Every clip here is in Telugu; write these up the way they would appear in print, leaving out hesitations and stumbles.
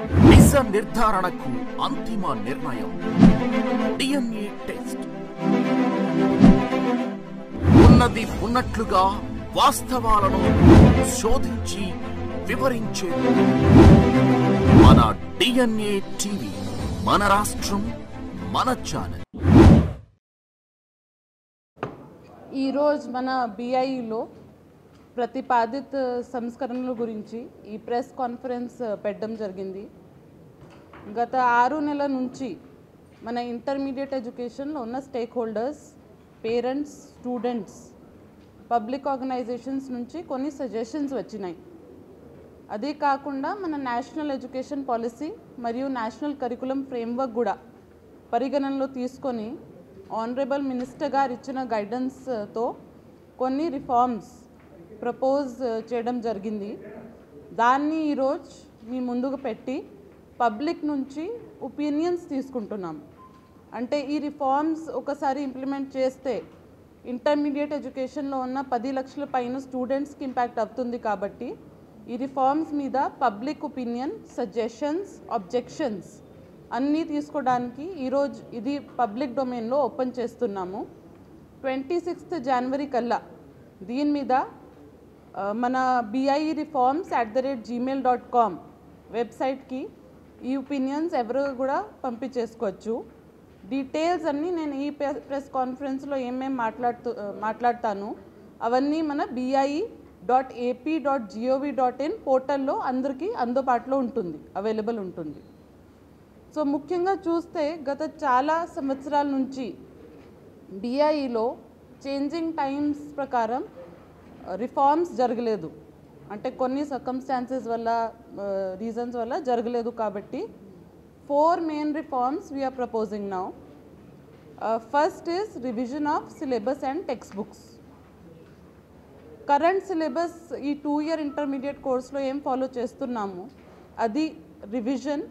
నిజ నిర్ధారణకు అంతిమ నిర్ణయం డిఎన్ఏ టెస్ట్. ఉన్నది ఉన్నట్లుగా వాస్తవాలను శోధించి వివరించే మన డిఎన్ఏ టీవీ, మన రాష్ట్రం, మన ఛానల్. ఈరోజు మన బిఐలో ప్రతిపాదిత సంస్కరణల గురించి ఈ ప్రెస్ కాన్ఫరెన్స్ పెట్టడం జరిగింది. గత 6 నెలల నుంచి మన ఇంటర్మీడియట్ ఎడ్యుకేషన్లో ఉన్న stakeholders, parents, students, public organisations నుంచి కొన్ని సజెషన్స్ వచ్చినాయి. అదే కాకుండా మన నేషనల్ ఎడ్యుకేషన్ పాలసీ మరియు నేషనల్ కరికులం ఫ్రేమ్వర్క్ కూడా పరిగణనలో తీసుకొని ఆనరబుల్ మినిస్టర్ గారు ఇచ్చిన గైడెన్స్తో కొన్ని రిఫార్మ్స్ ప్రపోజ్ చేయడం జరిగింది. దాన్ని ఈరోజు మీ ముందుకు పెట్టి పబ్లిక్ నుంచి ఒపీనియన్స్ తీసుకుంటున్నాం. అంటే ఈ రిఫార్మ్స్ ఒకసారి ఇంప్లిమెంట్ చేస్తే ఇంటర్మీడియట్ ఎడ్యుకేషన్లో ఉన్న 10 లక్షల పైన స్టూడెంట్స్కి ఇంపాక్ట్ అవుతుంది. కాబట్టి ఈ రిఫార్మ్స్ మీద పబ్లిక్ ఒపీనియన్, సజెషన్స్, ఆబ్జెక్షన్స్ అన్నీ తీసుకోవడానికి ఈరోజు ఇది పబ్లిక్ డొమైన్లో ఓపెన్ చేస్తున్నాము. 26th జనవరి కల్లా దీని మీద మన BIEreforms@gmail.com వెబ్సైట్కి ఈ ఒపీనియన్స్ ఎవరు కూడా పంపించేసుకోవచ్చు. డీటెయిల్స్ అన్నీ నేను ఈ ప్రెస్ కాన్ఫరెన్స్లో ఏమేమి మాట్లాడతాను అవన్నీ మన BIE.AP.gov.in పోర్టల్లో అందరికీ అందుబాటులో ఉంటుంది, అవైలబుల్ ఉంటుంది. సో ముఖ్యంగా చూస్తే గత చాలా సంవత్సరాల నుంచి బిఐలో చేంజింగ్ టైమ్స్ ప్రకారం రిఫార్మ్స్ జరగలేదు. అంటే కొన్ని సర్కమ్స్టాన్సెస్ వల్ల, రీజన్స్ వల్ల జరగలేదు. కాబట్టి 4 main reforms we are proposing now. First is revision of syllabus and textbooks. Current syllabus ఈ 2 year ఇంటర్మీడియట్ కోర్స్లో ఏం ఫాలో చేస్తున్నాము అది రివిజన్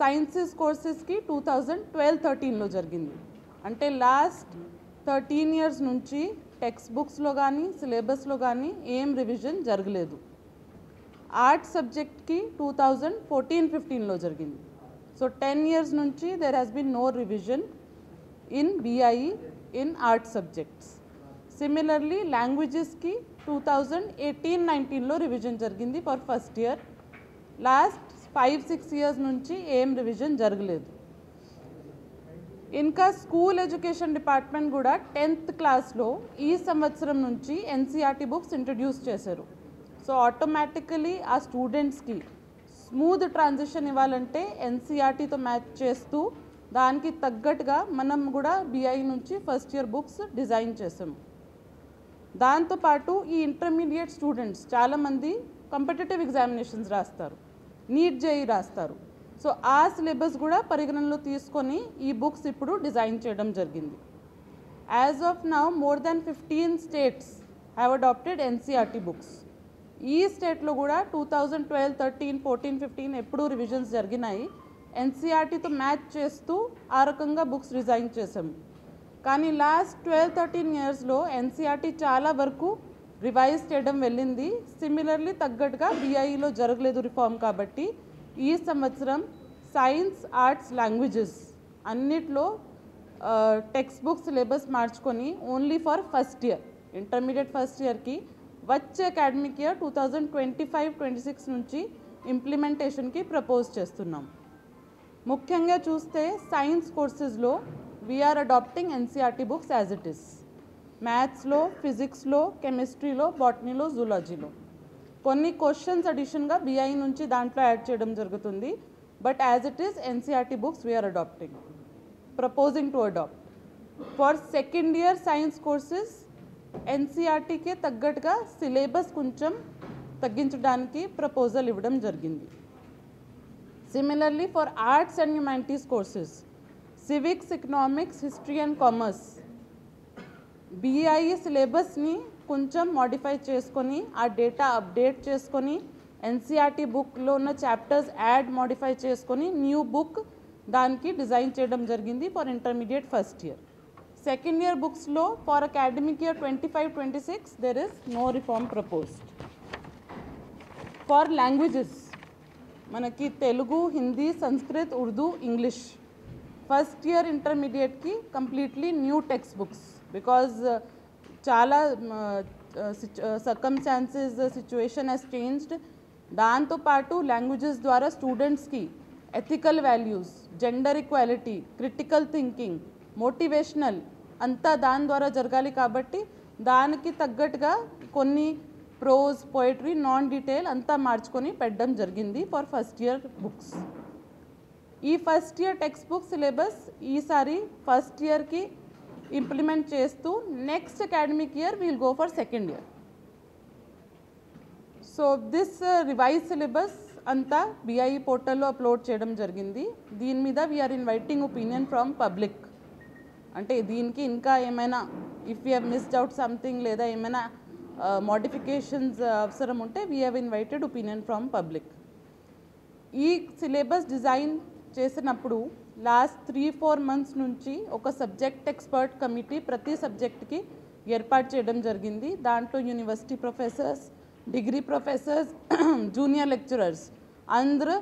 సైన్సెస్ కోర్సెస్కి 2012-13లో జరిగింది. అంటే లాస్ట్ 13 years నుంచి టెక్స్ట్ బుక్స్లో కానీ సిలబస్లో కానీ ఏం రివిజన్ జరగలేదు. ఆర్ట్స్ సబ్జెక్ట్కి 2014-15లో జరిగింది. సో 10 years నుంచి there has been no revision in BIE in arts subjects. Similarly లాంగ్వేజెస్కి 2018-19లో రివిజన్ జరిగింది for first year. Last 5-6 years నుంచి ఏం రివిజన్ జరగలేదు. ఇంకా స్కూల్ ఎడ్యుకేషన్ డిపార్ట్మెంట్ కూడా 10th క్లాస్లో ఈ సంవత్సరం నుంచి ఎన్సీఆర్టీ బుక్స్ ఇంట్రడ్యూస్ చేశారు. సో ఆటోమేటికలీ ఆ స్టూడెంట్స్కి స్మూత్ ట్రాన్సిషన్ ఇవ్వాలంటే ఎన్సీఆర్టీతో మ్యాచ్ చేస్తూ దానికి తగ్గట్టుగా మనం కూడా బిఐ నుంచి ఫస్ట్ ఇయర్ బుక్స్ డిజైన్ చేసాము. దాంతోపాటు ఈ ఇంటర్మీడియట్ స్టూడెంట్స్ చాలామంది కాంపిటేటివ్ ఎగ్జామినేషన్స్ రాస్తారు, నీట్ జేఈ రాస్తారు. సో ఆ సిలబస్ కూడా పరిగణనలో తీసుకొని ఈ బుక్స్ ఇప్పుడు డిజైన్ చేయడం జరిగింది. As of now more than 15 states have adopted NCERT books. ఈ స్టేట్లో కూడా 2012, 13, 14, 15 ఎప్పుడు రివిజన్స్ జరిగినాయి. ఎన్సీఆర్టీతో మ్యాచ్ చేస్తూ ఆ రకంగా బుక్స్ డిజైన్ చేసాము. కానీ లాస్ట్ 12-13 yearsలో ఎన్సీఆర్టీ చాలా వరకు రివైజ్ చేయడం వెళ్ళింది. సిమిలర్లీ తగ్గట్టుగా బిఐఈలో జరగలేదు రిఫార్మ్. కాబట్టి ఈ సంవత్సరం సైన్స్, ఆర్ట్స్, లాంగ్వేజెస్ అన్నిట్లో టెక్స్ట్ బుక్ సిలబస్ మార్చుకొని only for first year, intermediate first ఇయర్కి వచ్చే అకాడమిక్ ఇయర్ 2025-26 నుంచి ఇంప్లిమెంటేషన్కి ప్రపోజ్ చేస్తున్నాం. ముఖ్యంగా చూస్తే సైన్స్ కోర్సెస్లో we're adopting NCERT books as it is. మ్యాథ్స్లో, ఫిజిక్స్లో, కెమిస్ట్రీలో, బాటనీలో, జూలాజీలో కొన్ని క్వశ్చన్స్ అడిషన్గా బిఐ నుంచి దాంట్లో యాడ్ చేయడం జరుగుతుంది. But as it is NCERT books we're adopting, proposing to adopt. For second year science courses ఎన్సీఆర్టీకే తగ్గట్టుగా సిలబస్ కొంచెం తగ్గించడానికి ప్రపోజల్ ఇవ్వడం జరిగింది. Similarly for arts and humanities courses, civics, economics, history and commerce BIE సిలబస్ని కొంచెం మోడిఫై చేసుకొని ఆ డేటా అప్డేట్ చేసుకొని ఎన్సీఆర్టీ బుక్లో ఉన్న చాప్టర్స్ యాడ్ మోడిఫై చేసుకొని న్యూ బుక్ దానికి డిజైన్ చేయడం జరిగింది for intermediate first year. Second year బుక్స్లో for academic year 25-26 there is no reform proposed. For languages, మనకి Telugu, Hindi, Sanskrit, Urdu, English. First year ఇంటర్మీడియట్కి completely new text books because చాలా సర్కమ్స్టాన్సెస్ సిచ్యువేషన్ హెస్ చేంజ్డ్. దాంతోపాటు లాంగ్వేజెస్ ద్వారా స్టూడెంట్స్కి ethical values, gender equality, critical thinking, motivational అంతా దాని ద్వారా జరగాలి. కాబట్టి దానికి తగ్గట్టుగా కొన్ని ప్రోజ్, పోయిటరీ, నాన్ డీటెయిల్ అంతా మార్చుకొని పెట్టడం జరిగింది ఫర్ ఫస్ట్ ఇయర్ బుక్స్. ఈ first year textbook syllabus ఈసారి ఫస్ట్ ఇయర్కి ఇంప్లిమెంట్ చేస్తూ next academic year we'll go for second year. So this revise syllabus అంతా బిఐఈ పోర్టల్లో అప్లోడ్ చేయడం జరిగింది. దీని మీద we are inviting opinion from public. అంటే దీనికి ఇంకా ఏమైనా if you have missed out something లేదా ఏమైనా మోడిఫికేషన్స్ అవసరం ఉంటే we have invited opinion from public. ఈ సిలబస్ డిజైన్ చేసినప్పుడు లాస్ట్ 3-4 months నుంచి ఒక సబ్జెక్ట్ ఎక్స్పర్ట్ కమిటీ ప్రతి సబ్జెక్ట్కి ఏర్పాటు చేయడం జరిగింది. దాంట్లో university professors, degree professors, junior lecturers అందరూ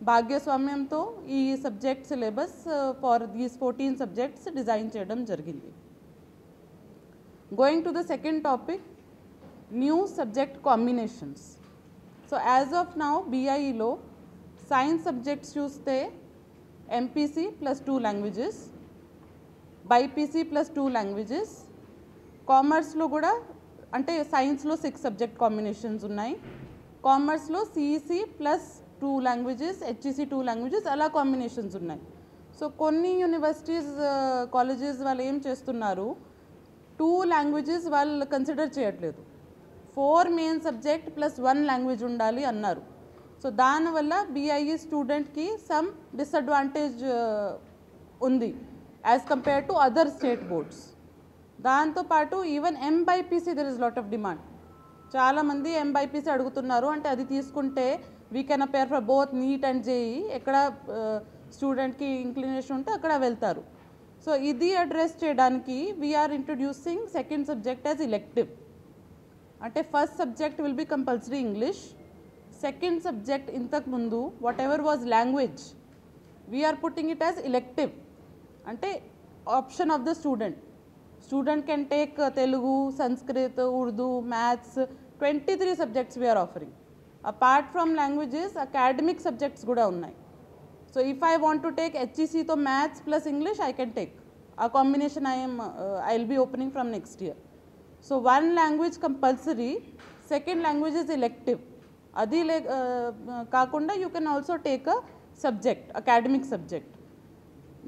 భాగ్యస్వామ్యంతో ఈ subject syllabus for these 14 subjects design చేయడం జరిగింది. Going to the second topic, new subject combinations. So as of now బిఐఈలో సైన్స్ సబ్జెక్ట్స్ చూస్తే MPC plus 2 languages, BiPC plus 2 languages, కామర్స్లో కూడా అంటే సైన్స్లో 6 subject కాంబినేషన్స్ ఉన్నాయి. కామర్స్లో CEC plus 2 languages, HEC 2 languages అలా కాంబినేషన్స్ ఉన్నాయి. సో కొన్ని యూనివర్సిటీస్, కాలేజెస్ వాళ్ళు ఏం చేస్తున్నారు, 2 languages వాళ్ళు కన్సిడర్ చేయట్లేదు. 4 main subject ప్లస్ 1 language ఉండాలి అన్నారు. సో దానివల్ల బిఐఈ స్టూడెంట్కి సమ్ డిసడ్వాంటేజ్ ఉంది as compare to other state boards. దాంతోపాటు even MBiPC there is lot of demand. చాలామంది ఎంబైపీసీ అడుగుతున్నారు. అంటే అది తీసుకుంటే we can appear for both NEET and JEE. ఎక్కడ స్టూడెంట్కి ఇంక్లినేషన్ ఉంటే అక్కడ వెళ్తారు. సో ఇది అడ్రస్ చేయడానికి we're introducing second subject as elective. అంటే first subject will be compulsory English. Second subject ఇంతకుముందు whatever was language we're putting it as elective. అంటే option of the student can take Telugu, Sanskrit, Urdu, maths, 23 subjects we're offering. Apart from languages academic subjects కూడా ఉన్నాయి. So if I want to take హెచ్ఈసీతో maths plus English I can take. ఆ combination I will be opening from next year. So 1 language compulsory, second language is elective. అది కాకుండా you can also take a subject, academic subject.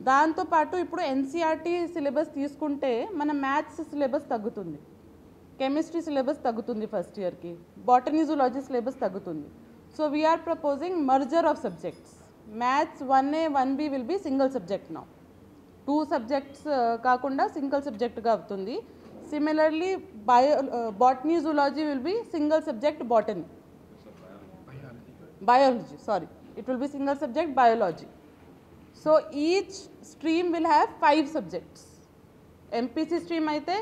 దాంతోపాటు ఇప్పుడు ఎన్సీఆర్టీ సిలబస్ తీసుకుంటే మన మ్యాథ్స్ సిలబస్ తగ్గుతుంది, కెమిస్ట్రీ సిలబస్ తగ్గుతుంది ఫస్ట్ ఇయర్కి, బాటనీ జూలాజీ సిలబస్ తగ్గుతుంది. So we are proposing merger of subjects. Maths 1A 1B will be single subject now. 2 subjects కాకుండా సింగిల్ సబ్జెక్ట్గా అవుతుంది. Similarly botany zoology will be single subject botany. Biology, sorry, it will be single subject biology. So each stream will have 5 subjects. MPC stream aithe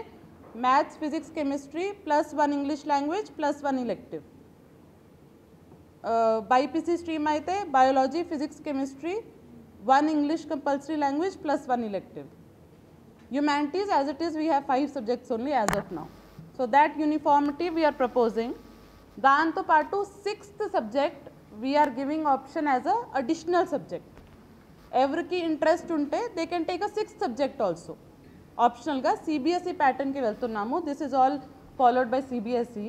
maths, physics, chemistry plus 1 English language plus 1 elective. BIPC stream aithe biology, physics, chemistry, 1 English compulsory language plus 1 elective. Humanities as it is we have 5 subjects only as of now. So that uniformity we are proposing. దాంతో పాటు 6th subject we are giving option as a additional subject. ఎవరికి ఇంట్రెస్ట్ ఉంటే they can take a 6th subject also. ఆప్షనల్గా సిబిఎస్ఈ ప్యాటర్న్కి వెళ్తున్నాము. This is all followed by CBSE.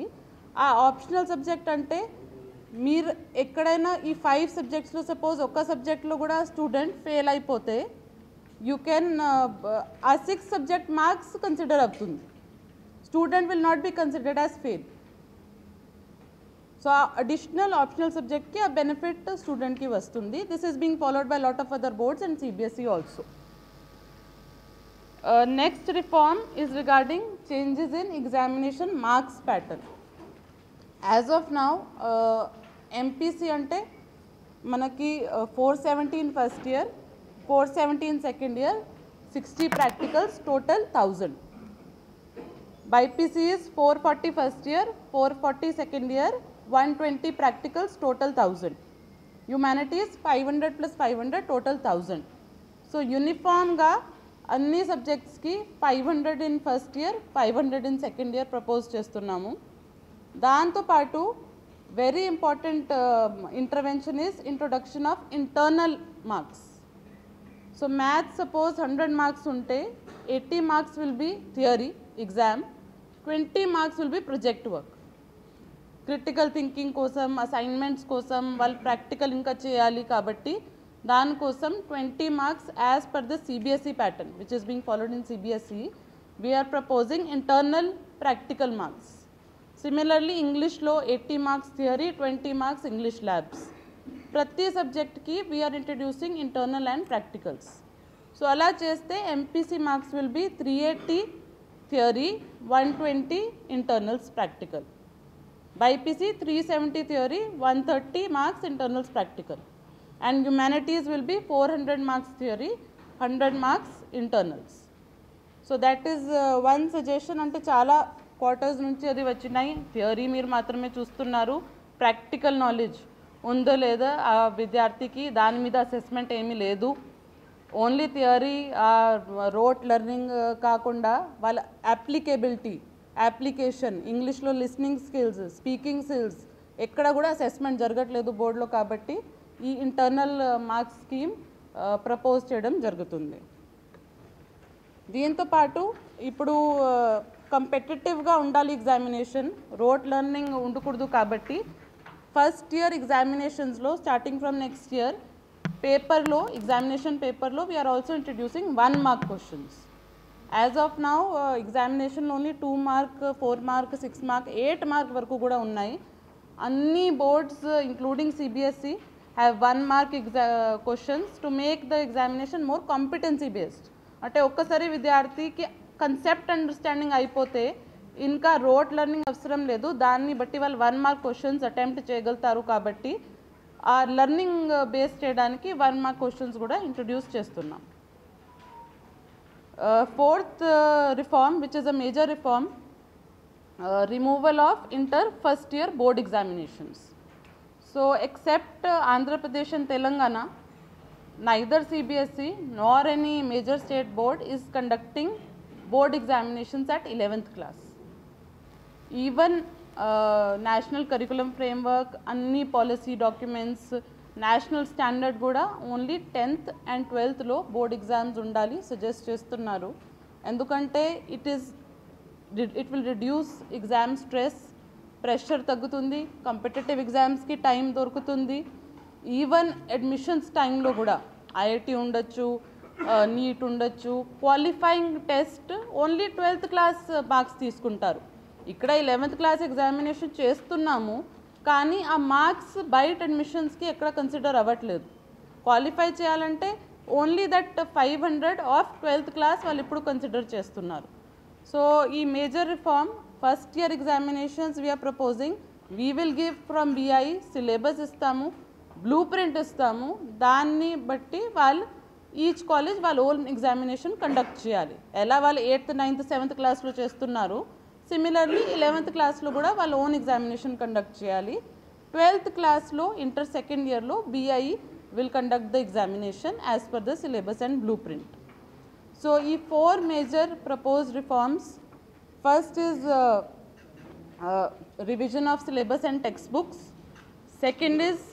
ఆ ఆప్షనల్ సబ్జెక్ట్ అంటే మీరు ఎక్కడైనా ఈ 5 subjectsలో సపోజ్ ఒక్క సబ్జెక్ట్లో కూడా స్టూడెంట్ ఫెయిల్ అయిపోతే యూ కెన్ ఆ 6th subject మార్క్స్ కన్సిడర్ అవుతుంది. Student will not be considered as fail. So ఆ అడిషనల్ ఆప్షనల్ సబ్జెక్ట్కి ఆ బెనిఫిట్ స్టూడెంట్కి వస్తుంది. This is being followed by lot of other boards and CBSE also. Next reform is regarding changes in examination marks pattern. As of now MPC అంటే మనకి 417 first year, 417 second year, 60 practicals, total 1000. BiPC is 440 first year, 440 second year, 120 practicals, total 1000. Humanities 500 + 500 total 1000. So యూనిఫామ్గా అన్ని సబ్జెక్ట్స్కి 500 in first year, 500 in second year propose చేస్తున్నాము. దాంతోపాటు very important intervention is introduction of internal marks. So maths suppose 100 marks ఉంటే 80 marks will be theory exam, 20 marks will be project work. Critical thinking కోసం, అసైన్మెంట్స్ కోసం వాళ్ళు ప్రాక్టికల్ ఇంకా చేయాలి కాబట్టి దానికోసం 20 marks as per the CBSE pattern which is being followed in CBSE we're proposing internal practical marks. Similarly ఇంగ్లీష్లో 80 marks theory, 20 marks English labs. ప్రతి సబ్జెక్ట్కి we're introducing internal and practicals. So అలా చేస్తే MPC marks will be 380 theory, 120 internals practical. BIPC 370 theory, 130 marks internals practical. And humanities will be 400 marks theory, 100 marks internals. So that is one suggestion. అంటే చాలా క్వార్టర్స్ నుంచి అది వచ్చినాయి. థియరీ మీరు మాత్రమే చూస్తున్నారు, ప్రాక్టికల్ నాలెడ్జ్ ఉందో లేదా ఆ విద్యార్థికి దాని మీద అసెస్మెంట్ ఏమీ లేదు. ఓన్లీ థియరీ రోట్ లెర్నింగ్ కాకుండా వాళ్ళ అప్లికేషన్ ఇంగ్లీష్లో లిస్నింగ్ స్కిల్స్, స్పీకింగ్ స్కిల్స్ ఎక్కడ కూడా అసెస్మెంట్ జరగట్లేదు బోర్డులో. కాబట్టి ఈ ఇంటర్నల్ మార్క్స్ స్కీమ్ ప్రపోజ్ చేయడం జరుగుతుంది. దీంతోపాటు ఇప్పుడు కంపెటిటివ్గా ఉండాలి ఎగ్జామినేషన్, రోట్ లెర్నింగ్ ఉండకూడదు. కాబట్టి ఫస్ట్ ఇయర్ ఎగ్జామినేషన్స్లో స్టార్టింగ్ ఫ్రమ్ నెక్స్ట్ ఇయర్ పేపర్లో, ఎగ్జామినేషన్ పేపర్లో we're also introducing 1 mark questions. As of now ఎగ్జామినేషన్లో only 2 mark, 4 mark, 6 mark, 8 mark వరకు కూడా ఉన్నాయి. అన్ని boards including CBSE have 1 mark questions to make the examination more competency based. అంటే ఒక్కసారి విద్యార్థికి కన్సెప్ట్ అండర్స్టాండింగ్ అయిపోతే ఇంకా రోట్ లెర్నింగ్ అవసరం లేదు. దాన్ని బట్టి వాళ్ళు 1 మార్క్ క్వశ్చన్స్ అటెంప్ట్ చేయగలుగుతారు. కాబట్టి ఆ లెర్నింగ్ బేస్ చేయడానికి 1 మార్క్ క్వశ్చన్స్ కూడా ఇంట్రడ్యూస్ చేస్తున్నాం. Fourth reform which is a major reform, removal of inter first year board examinations. So except Andhra Pradesh and Telangana, neither CBSE nor any major state board is conducting board examinations at 11th class. Even national curriculum framework, anni policy documents, national standard kuda only 10th and 12th lo board exams undali suggest chestunnaru. Endukante it will reduce exam stress, pressure taggutundi, competitive exams ki time dorukutundi. Even admissions టైంలో కూడా IIT ఉండొచ్చు, నీట్ ఉండొచ్చు, qualifying test only 12th class marks తీసుకుంటారు. ఇక్కడ 11th క్లాస్ ఎగ్జామినేషన్ చేస్తున్నాము కానీ ఆ మార్క్స్ బయట అడ్మిషన్స్కి ఎక్కడ కన్సిడర్ అవ్వట్లేదు. క్వాలిఫై చేయాలంటే only that 500 of 12th class వాళ్ళు ఇప్పుడు కన్సిడర్ చేస్తున్నారు. సో ఈ major reform first year examinations we are proposing. We will give from BI syllabus ఇస్తాము, బ్లూ ప్రింట్ ఇస్తాము. దాన్ని బట్టి వాళ్ళు ఈచ్ కాలేజ్ వాళ్ళ ఓన్ ఎగ్జామినేషన్ కండక్ట్ చేయాలి. ఎలా వాళ్ళు 8th, 9th, 7th క్లాస్లో చేస్తున్నారు సిమిలర్లీ 11th క్లాస్లో కూడా వాళ్ళ ఓన్ ఎగ్జామినేషన్ కండక్ట్ చేయాలి. 12th క్లాస్లో ఇంటర్ సెకండ్ ఇయర్లో BI will conduct the examination as per the syllabus and blue print. So ఈ 4 major proposed reforms. First is revision of syllabus and text books. Second is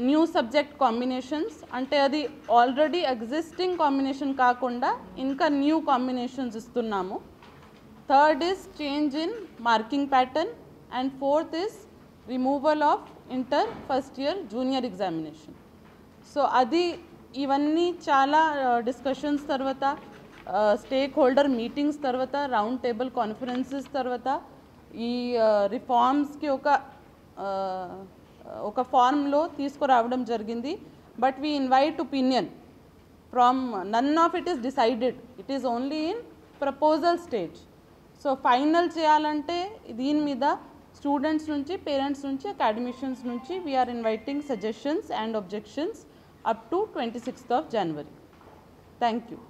new subject combinations, అంటే అది ఆల్రెడీ ఎగ్జిస్టింగ్ కాంబినేషన్ కాకుండా ఇంకా న్యూ కాంబినేషన్స్ ఇస్తున్నాము. Third is change in marking pattern. And fourth is removal of inter first year junior examination. So అది ఇవన్నీ చాలా డిస్కషన్స్ తర్వాత, స్టేక్ హోల్డర్ మీటింగ్స్ తర్వాత, రౌండ్ టేబుల్ కాన్ఫరెన్సెస్ తర్వాత ఈ రిఫార్మ్స్కి ఒక ఫార్మ్లో తీసుకురావడం జరిగింది. But we invite opinion from none of it is decided, it is only in proposal stage. So final చేయాలంటే దీని మీద స్టూడెంట్స్ నుంచి, పేరెంట్స్ నుంచి, అకాడమిషియన్స్ నుంచి we are inviting suggestions and objections up to 26th of January. Thank you.